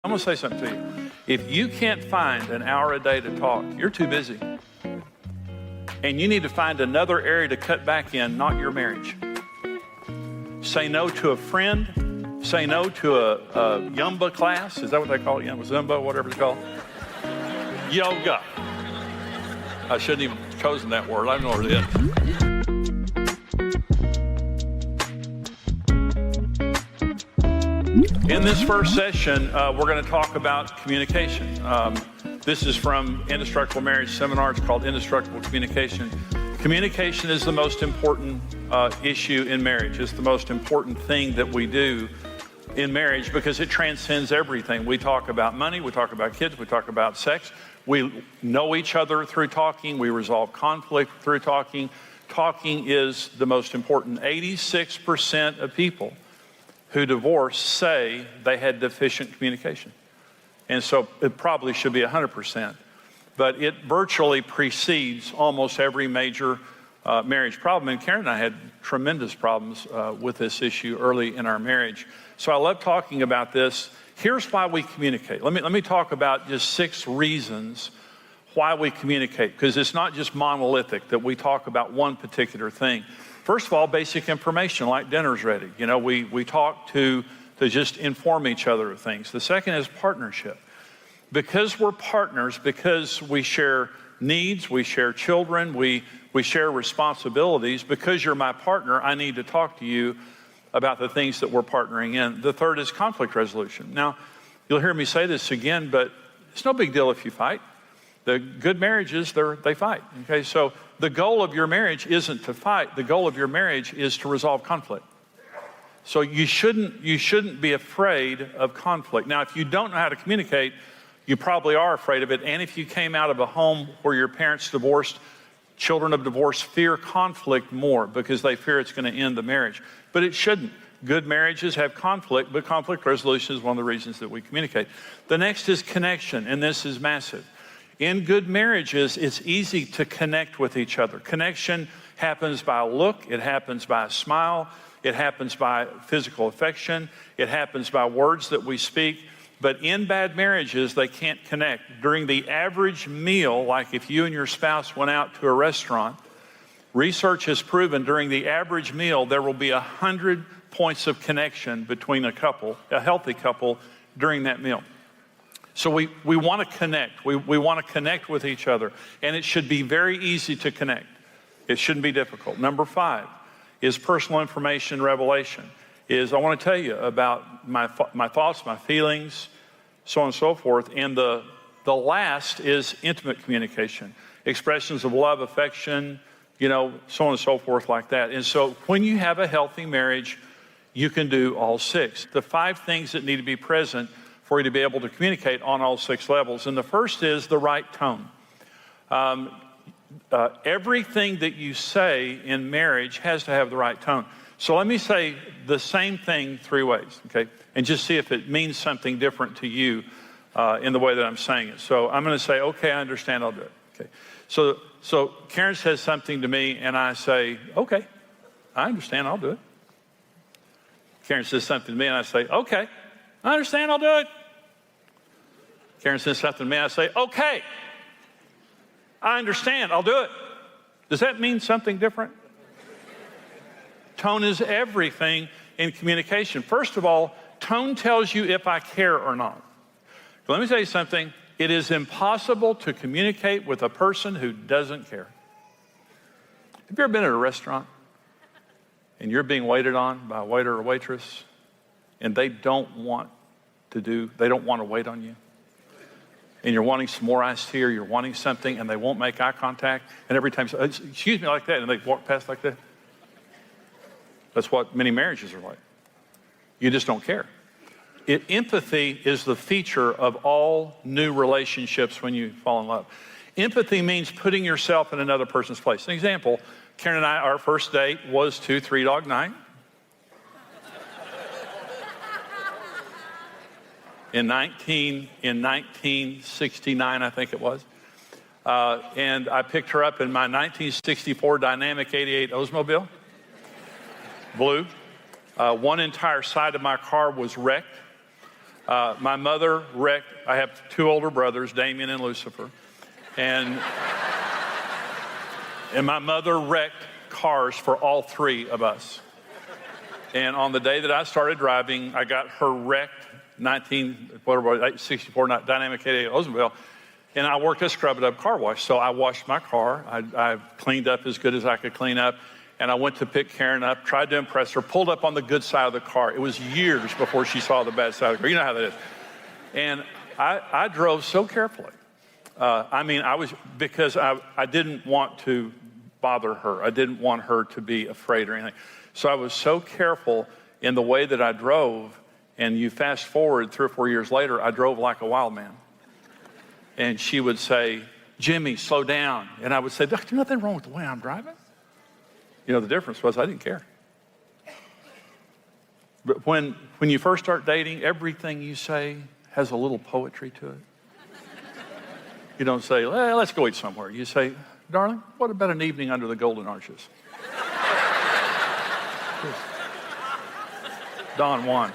I'm going to say something to you. If you can't find an hour a day to talk, you're too busy. And you need to find another area to cut back in, not your marriage. Say no to a friend. Say no to a Zumba class. Is that what they call it? Zumba, whatever it's called. Yoga. I shouldn't even have chosen that word. I don't know what it is. In this first session, we're going to talk about communication. This is from Indestructible Marriage Seminar. It's called Indestructible Communication. Communication is the most important issue in marriage. It's the most important thing that we do in marriage because it transcends everything. We talk about money, we talk about kids, we talk about sex. We know each other through talking. We resolve conflict through talking. Talking is the most important. 86% of people who divorce say they had deficient communication. And so it probably should be 100%. But it virtually precedes almost every major marriage problem. And Karen and I had tremendous problems with this issue early in our marriage. So I love talking about this. Here's why we communicate. Let me talk about just 6 reasons why we communicate, because it's not just monolithic that we talk about one particular thing. First of all, basic information, like dinner's ready. You know, we talk to just inform each other of things. The second is partnership. Because we're partners, because we share needs, we share children, we share responsibilities, because you're my partner, I need to talk to you about the things that we're partnering in. The third is conflict resolution. Now, you'll hear me say this again, but it's no big deal if you fight. The good marriages, they fight. Okay, so the goal of your marriage isn't to fight. The goal of your marriage is to resolve conflict. So you shouldn't be afraid of conflict. Now, if you don't know how to communicate, you probably are afraid of it. And if you came out of a home where your parents divorced, children of divorce fear conflict more because they fear it's going to end the marriage. But it shouldn't. Good marriages have conflict, but conflict resolution is one of the reasons that we communicate. The next is connection, and this is massive. In good marriages, it's easy to connect with each other. Connection happens by a look, it happens by a smile, it happens by physical affection, it happens by words that we speak. But in bad marriages, they can't connect. During the average meal, like if you and your spouse went out to a restaurant, research has proven during the average meal, there will be 100 points of connection between a couple, a healthy couple, during that meal. So we want to connect. We want to connect with each other. And it should be very easy to connect. It shouldn't be difficult. Number 5 is personal information revelation. I want to tell you about my thoughts, my feelings, so on and so forth. And the last is intimate communication. Expressions of love, affection, so on and so forth like that. And so when you have a healthy marriage, you can do all 6. The 5 things that need to be present for you to be able to communicate on all 6 levels. And the first is the right tone. Everything that you say in marriage has to have the right tone. So let me say the same thing 3 ways, okay? And just see if it means something different to you in the way that I'm saying it. So I'm going to say, okay, I understand, I'll do it. Okay. So Karen says something to me and I say, okay, I understand, I'll do it. Karen says something to me and I say, okay, I understand, I'll do it. Karen says something to me, I say, okay, I understand, I'll do it. Does that mean something different? Tone is everything in communication. First of all, tone tells you if I care or not. Let me tell you something. It is impossible to communicate with a person who doesn't care. Have you ever been at a restaurant and you're being waited on by a waiter or waitress and they don't want to wait on you? And you're wanting some more iced tea or you're wanting something and they won't make eye contact, and every time you say, excuse me, like that, and they walk past like that. That's what many marriages are like. You just don't care. Empathy is the feature of all new relationships when you fall in love. Empathy means putting yourself in another person's place. An example, Karen and I, our first date was to Three Dog Night. In 1969, I think it was. And I picked her up in my 1964 Dynamic 88 Oldsmobile, blue. One entire side of my car was wrecked. My mother wrecked, I have two older brothers, Damien and Lucifer, and my mother wrecked cars for all three of us. And on the day that I started driving, I got her wrecked 1964 Dynamic 88 Oldsmobile, and I worked at Scrub It Up Car Wash. So I washed my car. I cleaned up as good as I could clean up, and I went to pick Karen up, tried to impress her, pulled up on the good side of the car. It was years before she saw the bad side of the car. You know how that is. And I drove so carefully. Because I didn't want to bother her. I didn't want her to be afraid or anything. So I was so careful in the way that I drove, and you fast forward 3 or 4 years later, I drove like a wild man. And she would say, Jimmy, slow down. And I would say, there's nothing wrong with the way I'm driving. You know, the difference was I didn't care. But when you first start dating, everything you say has a little poetry to it. You don't say, well, let's go eat somewhere. You say, darling, what about an evening under the golden arches? Don Juan.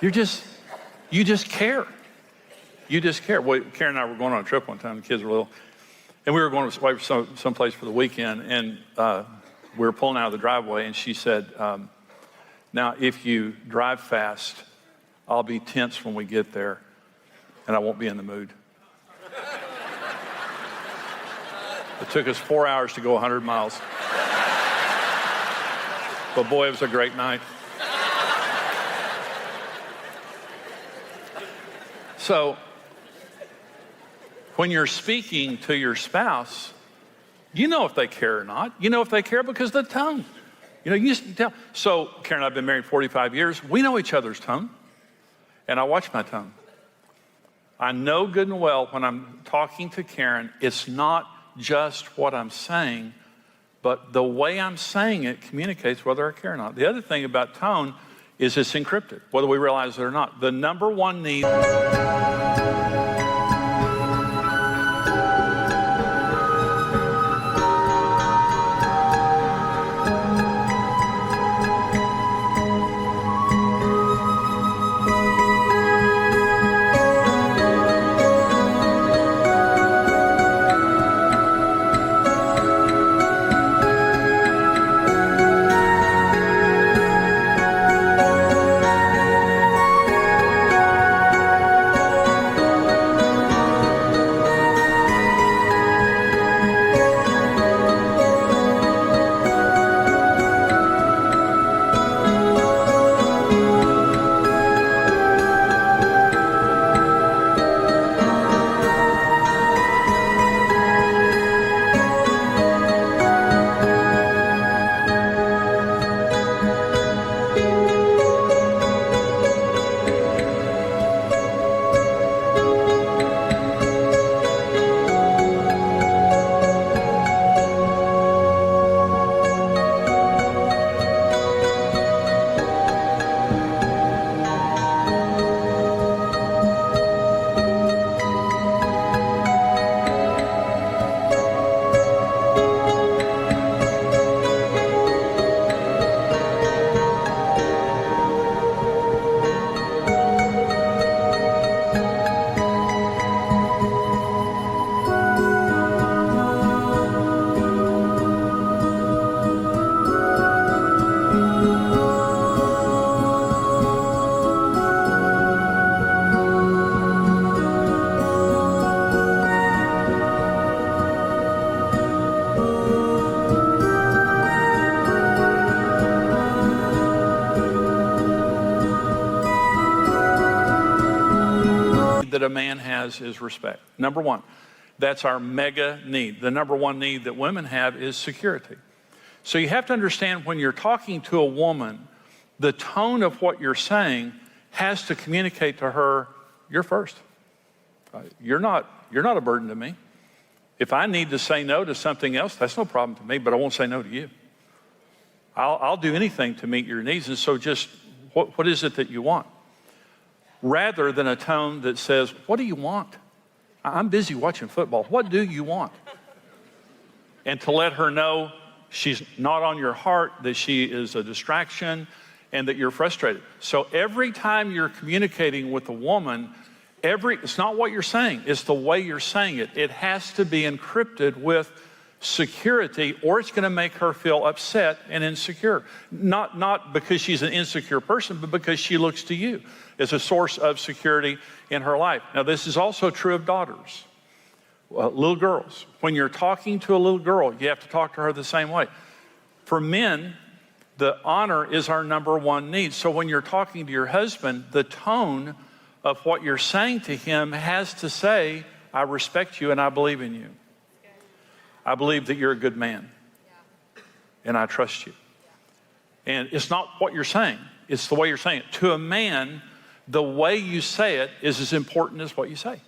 You just care. You just care. Well, Karen and I were going on a trip one time. The kids were little. And we were going away someplace for the weekend. And we were pulling out of the driveway. And she said, now, if you drive fast, I'll be tense when we get there. And I won't be in the mood. It took us 4 hours to go 100 miles. But boy, it was a great night. So, when you're speaking to your spouse, you know if they care or not. You know if they care because of the tone. You know, you just tell. So, Karen and I have been married 45 years. We know each other's tone. And I watch my tone. I know good and well when I'm talking to Karen, it's not just what I'm saying, but the way I'm saying it communicates whether I care or not. The other thing about tone is it's encrypted, whether we realize it or not. The number one need... that a man has is respect. Number one, that's our mega need. The number one need that women have is security. So you have to understand when you're talking to a woman, the tone of what you're saying has to communicate to her, you're first. You're not a burden to me. If I need to say no to something else, that's no problem to me, but I won't say no to you. I'll do anything to meet your needs. And so just what is it that you want? Rather than a tone that says, what do you want? I'm busy watching football. What do you want? And to let her know she's not on your heart, that she is a distraction, and that you're frustrated. So every time you're communicating with a woman, it's not what you're saying, it's the way you're saying it. It has to be encrypted with security, or it's going to make her feel upset and insecure. Not because she's an insecure person, but because she looks to you as a source of security in her life. Now, this is also true of daughters, little girls. When you're talking to a little girl, you have to talk to her the same way. For men, the honor is our number one need. So when you're talking to your husband, the tone of what you're saying to him has to say, I respect you and I believe in you. I believe that you're a good man, and I trust you. And it's not what you're saying, it's the way you're saying it. To a man, the way you say it is as important as what you say.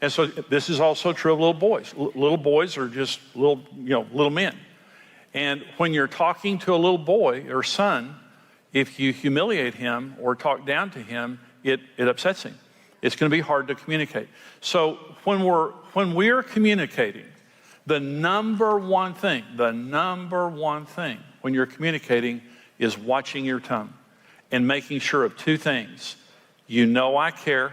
And so this is also true of little boys. Little boys are just little men. And when you're talking to a little boy or son, if you humiliate him or talk down to him, it upsets him. It's going to be hard to communicate. So when we're communicating, the number one thing when you're communicating is watching your tongue and making sure of two things. You know I care,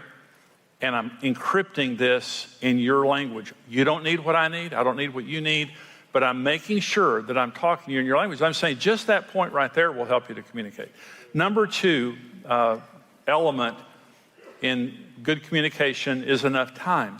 and I'm encrypting this in your language. You don't need what I need. I don't need what you need, but I'm making sure that I'm talking to you in your language. I'm saying just that point right there will help you to communicate. Number two element in good communication is enough time.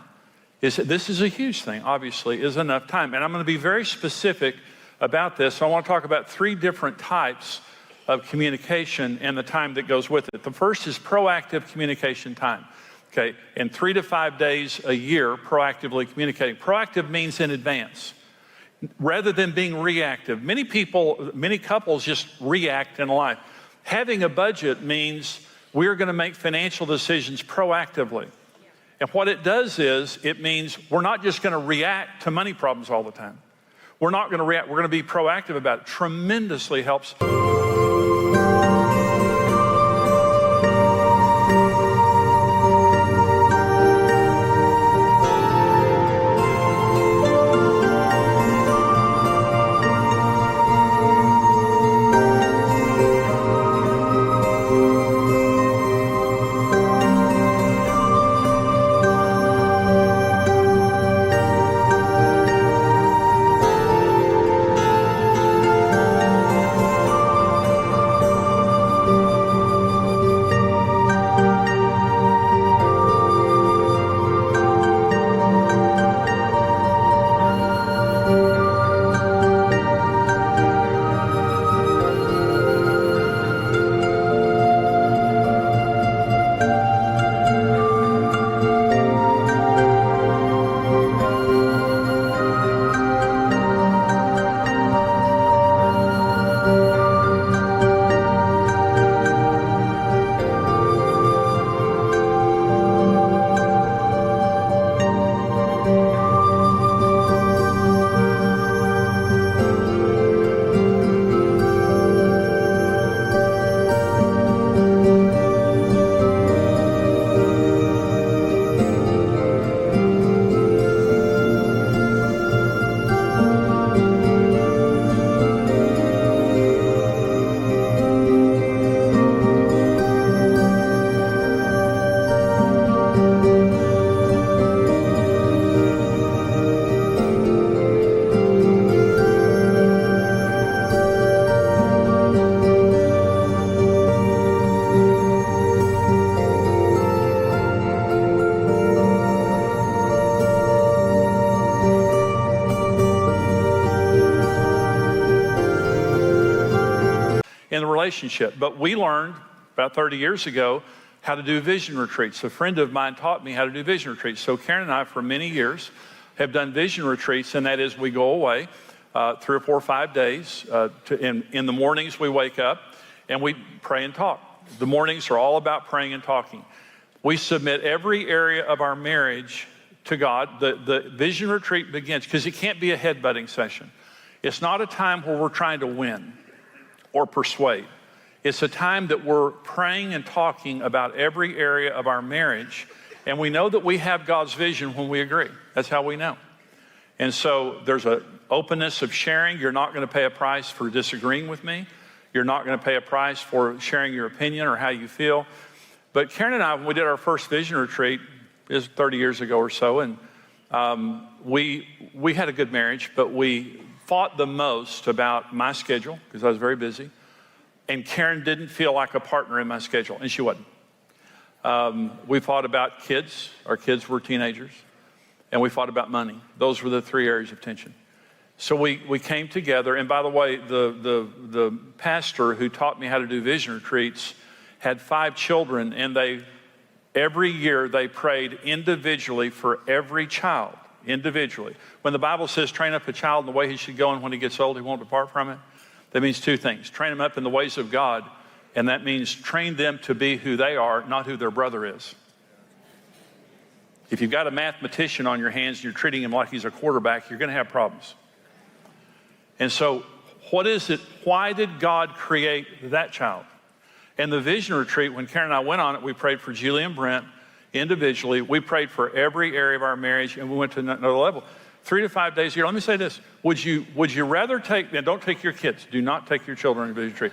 This is a huge thing, obviously, is enough time. And I'm going to be very specific about this. So I want to talk about three different types of communication and the time that goes with it. The first is proactive communication time. Okay, in 3 to 5 days a year, proactively communicating. Proactive means in advance, rather than being reactive. Many couples just react in life. Having a budget means we're going to make financial decisions proactively. And what it does is, it means we're not just going to react to money problems all the time. We're not going to react, we're going to be proactive about it. Tremendously helps. In the relationship. But we learned about 30 years ago how to do vision retreats. A friend of mine taught me how to do vision retreats. So Karen and I, for many years, have done vision retreats, and that is we go away 3 or 4 or 5 days. In the mornings, we wake up and we pray and talk. The mornings are all about praying and talking. We submit every area of our marriage to God. The vision retreat begins, because it can't be a headbutting session. It's not a time where we're trying to win or persuade. It's a time that we're praying and talking about every area of our marriage, and we know that we have God's vision when we agree. That's how we know. And so there's an openness of sharing. You're not going to pay a price for disagreeing with me. You're not going to pay a price for sharing your opinion or how you feel. But Karen and I, when we did our first vision retreat, it was 30 years ago or so, and we had a good marriage, but we fought the most about my schedule because I was very busy. And Karen didn't feel like a partner in my schedule, and she wasn't. We fought about kids. Our kids were teenagers. And we fought about money. Those were the three areas of tension. So we came together. And by the way, the pastor who taught me how to do vision retreats had 5 children, and every year they prayed individually for every child, individually. When the Bible says train up a child in the way he should go, and when he gets old, he won't depart from it, that means 2 things. Train them up in the ways of God, and that means train them to be who they are, not who their brother is. If you've got a mathematician on your hands and you're treating him like he's a quarterback, you're going to have problems. And so what is it? Why did God create that child? And the vision retreat, when Karen and I went on it, we prayed for Julie and Brent individually. We prayed for every area of our marriage, and we went to another level. 3 to 5 days a year. Let me say this. Would you rather take, and don't take your kids. Do not take your children to vision retreat.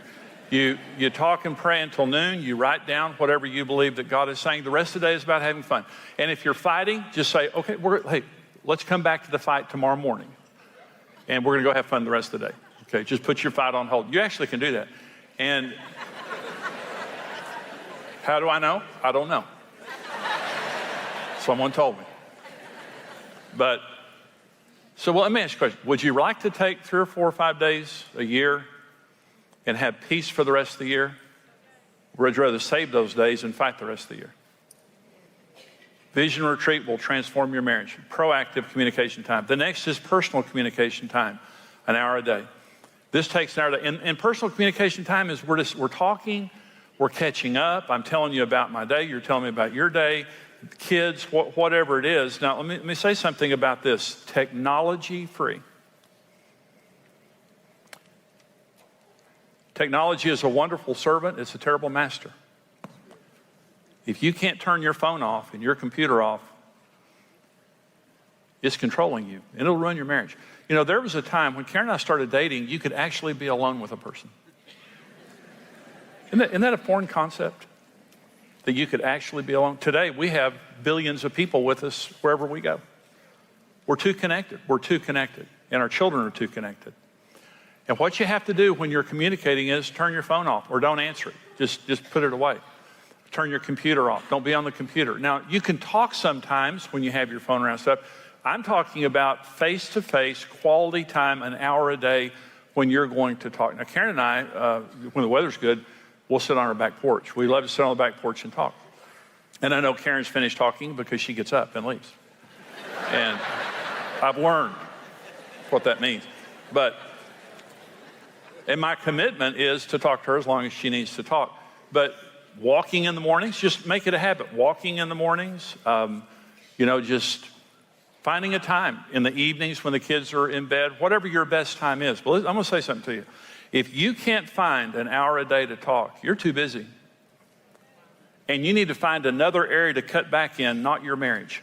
You talk and pray until noon. You write down whatever you believe that God is saying. The rest of the day is about having fun. And if you're fighting, just say, okay, hey, let's come back to the fight tomorrow morning. And we're going to go have fun the rest of the day. Okay, just put your fight on hold. You actually can do that. And how do I know? I don't know. Someone told me. But, well, let me ask you a question. Would you like to take 3 or 4 or 5 days a year and have peace for the rest of the year? Or would you rather save those days and fight the rest of the year? Vision retreat will transform your marriage. Proactive communication time. The next is personal communication time, an hour a day. This takes an hour a day. And personal communication time is we're talking, we're catching up. I'm telling you about my day. You're telling me about your day, kids, whatever it is. Now, let me say something about this. Technology free. Technology is a wonderful servant. It's a terrible master. If you can't turn your phone off and your computer off, it's controlling you, and it'll ruin your marriage. You know, there was a time when Karen and I started dating, you could actually be alone with a person. Isn't that a foreign concept? That you could actually be alone? Today, we have billions of people with us wherever we go. We're too connected. We're too connected, and our children are too connected. And what you have to do when you're communicating is turn your phone off or don't answer it. Just put it away. Turn your computer off. Don't be on the computer. Now, you can talk sometimes when you have your phone around stuff. I'm talking about face-to-face, quality time, an hour a day when you're going to talk. Now, Karen and I, when the weather's good, we'll sit on our back porch. We love to sit on the back porch and talk. And I know Karen's finished talking because she gets up and leaves. And I've learned what that means. And my commitment is to talk to her as long as she needs to talk. But walking in the mornings, just make it a habit. Walking in the mornings, just finding a time in the evenings when the kids are in bed, whatever your best time is. But I'm going to say something to you. If you can't find an hour a day to talk, you're too busy. And you need to find another area to cut back in, not your marriage.